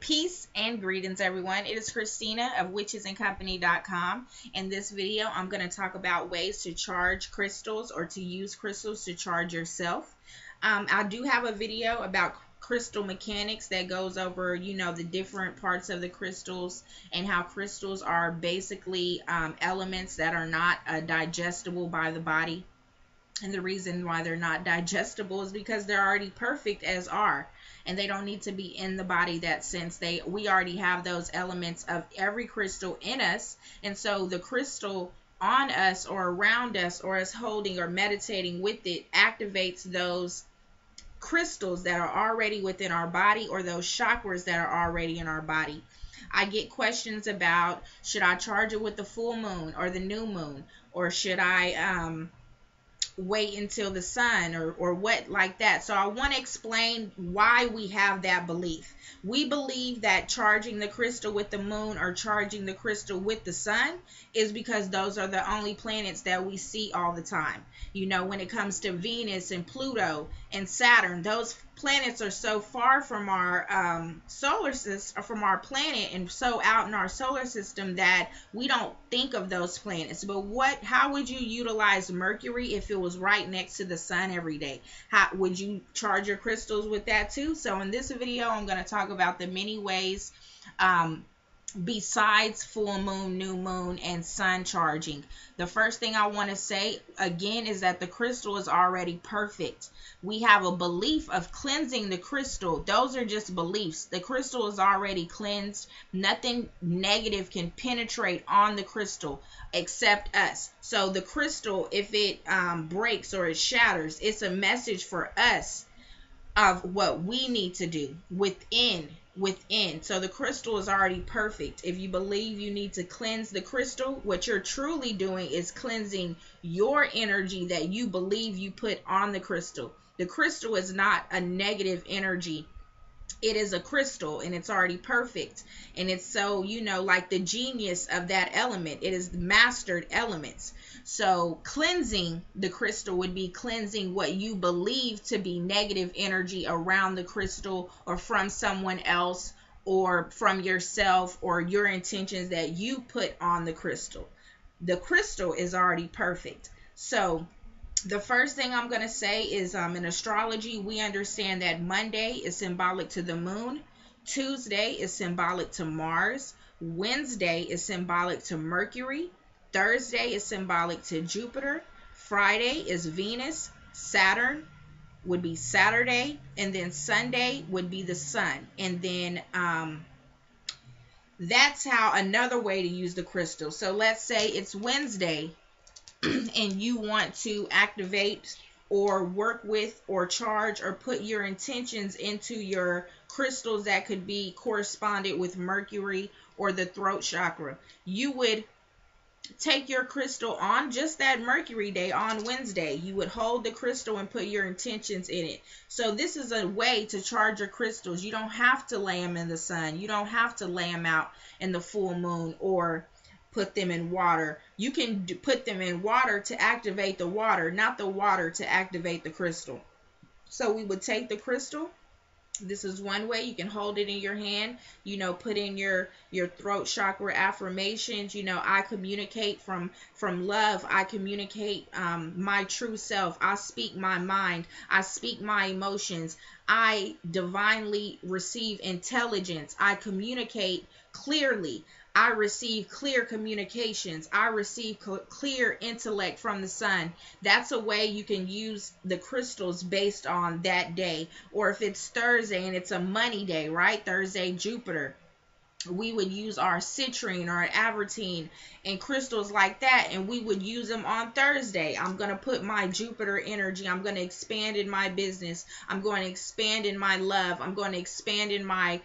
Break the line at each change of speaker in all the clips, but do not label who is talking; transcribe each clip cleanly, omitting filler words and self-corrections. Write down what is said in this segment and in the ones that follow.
Peace and greetings, everyone. It is Christina of witchesandco.com. In this video, I'm going to talk about ways to charge crystals or to use crystals to charge yourself. I do have a video about crystal mechanics that goes over, the different parts of the crystals and how crystals are basically elements that are not digestible by the body. And the reason why they're not digestible is because they're already perfect as are, and they don't need to be in the body. That since we already have those elements of every crystal in us, and so the crystal on us or around us or us holding or meditating with it activates those crystals that are already within our body or those chakras that are already in our body. I get questions about, should I charge it with the full moon or the new moon, or should I wait until the sun, or what like that. So I want to explain why we have that belief. We believe that charging the crystal with the moon or charging the crystal with the sun is because those are the only planets that we see all the time. When it comes to Venus and Pluto and Saturn, those planets are so far from our solar system, from our planet, and so out in our solar system that we don't think of those planets. But how would you utilize Mercury if it was right next to the sun every day? How would you charge your crystals with that too? So in this video, I'm going to talk about the many ways besides full moon, new moon, and sun charging. The first thing I want to say again is that the crystal is already perfect. We have a belief of cleansing the crystal. Those are just beliefs. The crystal is already cleansed. Nothing negative can penetrate on the crystal except us. So the crystal, if it breaks or it shatters, it's a message for us of what we need to do within. So the crystal is already perfect. If you believe you need to cleanse the crystal, what you're truly doing is cleansing your energy that you believe you put on the crystal. The crystal is not a negative energy. It is a crystal, and it's already perfect, and it's so, like the genius of that element. It is the mastered elements. So cleansing the crystal would be cleansing what you believe to be negative energy around the crystal, or from someone else, or from yourself, or your intentions that you put on the crystal. The crystal is already perfect. So the first thing I'm going to say is in astrology, we understand that Monday is symbolic to the moon, Tuesday is symbolic to Mars, Wednesday is symbolic to Mercury, Thursday is symbolic to Jupiter, Friday is Venus, Saturn would be Saturday, and then Sunday would be the sun. And then that's how another way to use the crystal. So let's say it's Wednesday and you want to activate or work with or charge or put your intentions into your crystals that could be corresponded with Mercury or the throat chakra. You would take your crystal on just that Mercury day on Wednesday. You would hold the crystal and put your intentions in it. So this is a way to charge your crystals. You don't have to lay them in the sun. You don't have to lay them out in the full moon or put them in water. You can put them in water to activate the water, not the water to activate the crystal. So we would take the crystal. This is one way. You can hold it in your hand, put in your throat chakra affirmations. I communicate from love. I communicate my true self. I speak my mind. I speak my emotions. I divinely receive intelligence. I communicate clearly. I receive clear communications. I receive clear intellect from the sun. That's a way you can use the crystals based on that day. Or if it's Thursday and it's a money day, right? Thursday, Jupiter. We would use our citrine or our avertine and crystals like that, and we would use them on Thursday. I'm going to put my Jupiter energy. I'm going to expand in my business. I'm going to expand in my love. I'm going to expand in my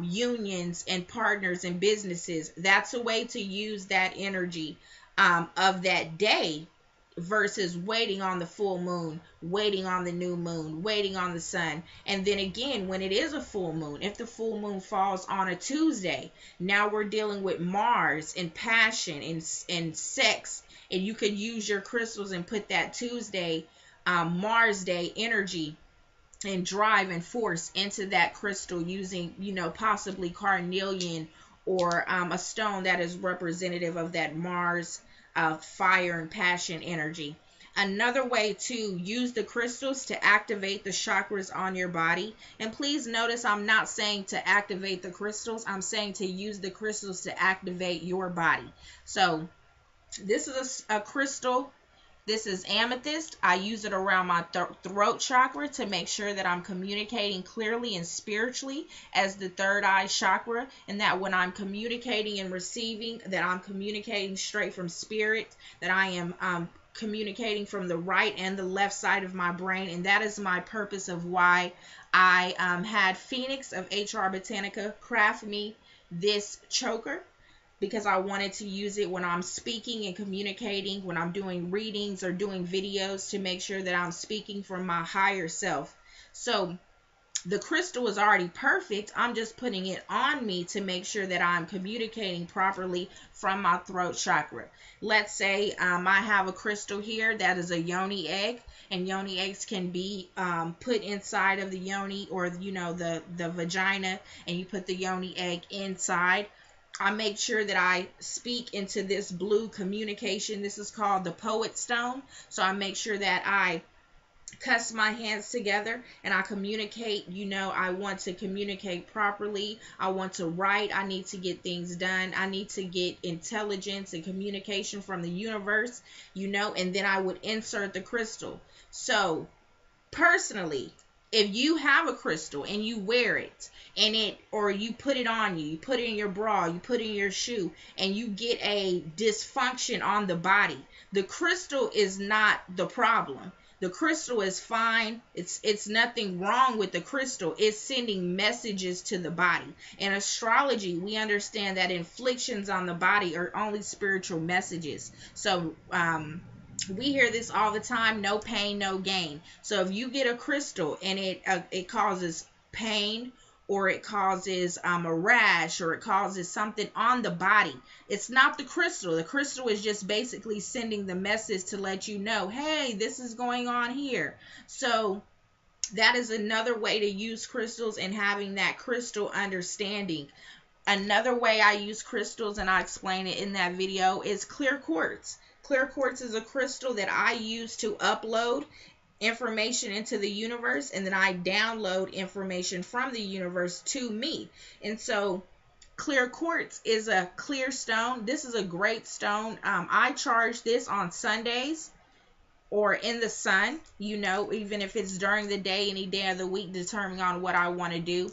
unions and partners and businesses. That's a way to use that energy of that day versus waiting on the full moon, waiting on the new moon, waiting on the sun. And then again, when it is a full moon, if the full moon falls on a Tuesday, now we're dealing with Mars and passion and sex, and you could use your crystals and put that Tuesday Mars day energy and drive and force into that crystal using, possibly carnelian or a stone that is representative of that Mars fire and passion energy. Another way to use the crystals to activate the chakras on your body. And please notice I'm not saying to activate the crystals. I'm saying to use the crystals to activate your body. So this is a crystal. This is amethyst. I use it around my throat chakra to make sure that I'm communicating clearly and spiritually as the third eye chakra, and that when I'm communicating and receiving, that I'm communicating straight from spirit, that I am communicating from the right and the left side of my brain. And that is my purpose of why I had Phoenix of HR Botanica craft me this choker, because I wanted to use it when I'm speaking and communicating, when I'm doing readings or doing videos, to make sure that I'm speaking from my higher self. So the crystal is already perfect. I'm just putting it on me to make sure that I'm communicating properly from my throat chakra. Let's say I have a crystal here that is a yoni egg, and yoni eggs can be put inside of the yoni, or the vagina, and you put the yoni egg inside. I make sure that I speak into this blue communication. This is called the poet stone. So I make sure that I cuss my hands together and I communicate. I want to communicate properly. I want to write. I need to get things done. I need to get intelligence and communication from the universe, and then I would insert the crystal. So personally, if you have a crystal and you wear it, or you put it on you put it in your bra, you put it in your shoe, and you get a dysfunction on the body, the crystal is not the problem. The crystal is fine. It's nothing wrong with the crystal. It's sending messages to the body. In astrology, we understand that inflictions on the body are only spiritual messages. So we hear this all the time: no pain, no gain. So if you get a crystal and it causes pain, or it causes a rash, or it causes something on the body, it's not the crystal. The crystal is just basically sending the message to let you know, hey, this is going on here. So that is another way to use crystals, and having that crystal understanding. Another way I use crystals, and I explain it in that video, is clear quartz. Clear quartz is a crystal that I use to upload information into the universe, and then I download information from the universe to me. And so clear quartz is a clear stone. This is a great stone. I charge this on Sundays or in the sun, even if it's during the day, any day of the week, determining on what I want to do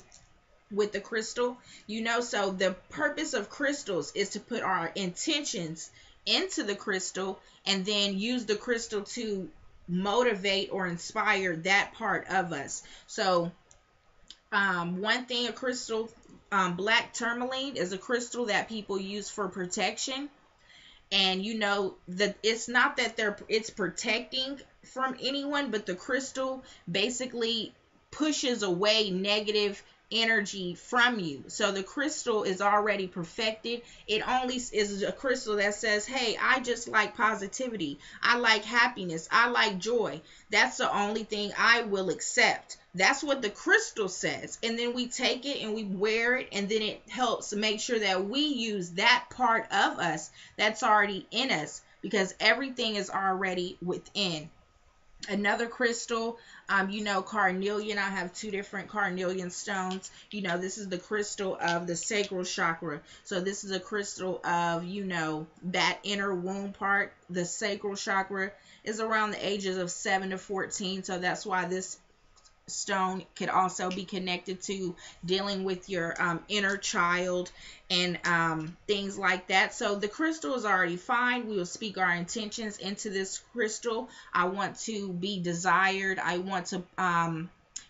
with the crystal. So the purpose of crystals is to put our intentions into the crystal, and then use the crystal to motivate or inspire that part of us. So one thing, a crystal, black tourmaline is a crystal that people use for protection. And that it's not that it's protecting from anyone, but the crystal basically pushes away negative energy from you. So the crystal is already perfected. It only is a crystal that says, hey, I just like positivity. I like happiness. I like joy. That's the only thing I will accept. That's what the crystal says. And then we take it and we wear it, and then it helps make sure that we use that part of us that's already in us, because everything is already within. Another crystal, carnelian. I have two different carnelian stones. This is the crystal of the sacral chakra. So this is a crystal of, that inner womb part. The sacral chakra is around the ages of 7 to 14. So that's why this stone could also be connected to dealing with your inner child and things like that. So the crystal is already fine. We will speak our intentions into this crystal. I want to be desired. I want to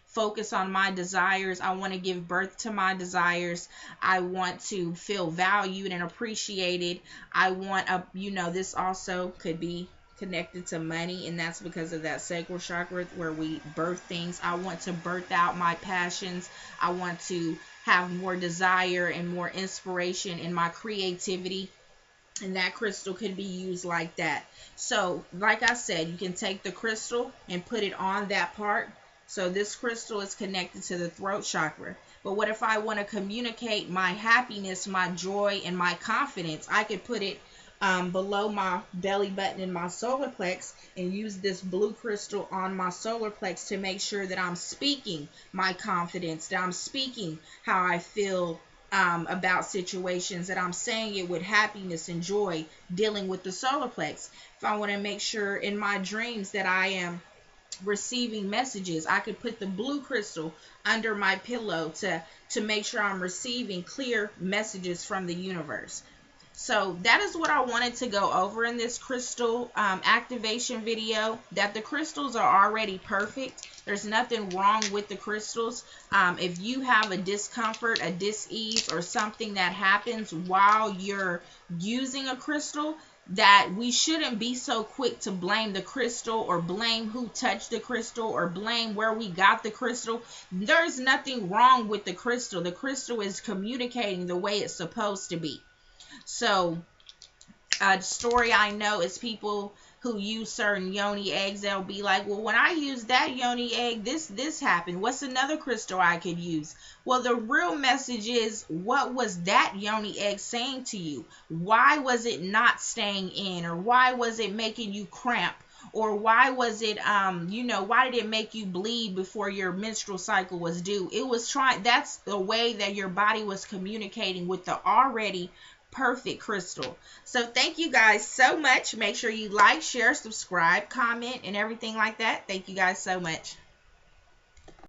focus on my desires. I want to give birth to my desires. I want to feel valued and appreciated. I want this also could be connected to money, and that's because of that sacral chakra where we birth things. I want to birth out my passions. I want to have more desire and more inspiration in my creativity, and that crystal could be used like that. So like I said, you can take the crystal and put it on that part So this crystal is connected to the throat chakra. But what if I want to communicate my happiness, my joy, and my confidence? I could put it below my belly button in my solar plex and use this blue crystal on my solar plex to make sure that I'm speaking my confidence, that I'm speaking how I feel about situations, that I'm saying it with happiness and joy, dealing with the solar plex. If I want to make sure in my dreams that I am receiving messages, I could put the blue crystal under my pillow to make sure I'm receiving clear messages from the universe. So that is what I wanted to go over in this crystal activation video, that the crystals are already perfect. There's nothing wrong with the crystals. If you have a discomfort, a dis-ease, or something that happens while you're using a crystal, that we shouldn't be so quick to blame the crystal, or blame who touched the crystal, or blame where we got the crystal. There's nothing wrong with the crystal. The crystal is communicating the way it's supposed to be. So a story I know is people who use certain yoni eggs. They'll be like, well, when I use that yoni egg, this happened. What's another crystal I could use? Well, the real message is, what was that yoni egg saying to you? Why was it not staying in? Or why was it making you cramp? Or why was it, why did it make you bleed before your menstrual cycle was due? It was that's the way that your body was communicating with the already perfect crystal. So thank you guys so much. Make sure you like, share, subscribe, comment, and everything like that. Thank you guys so much.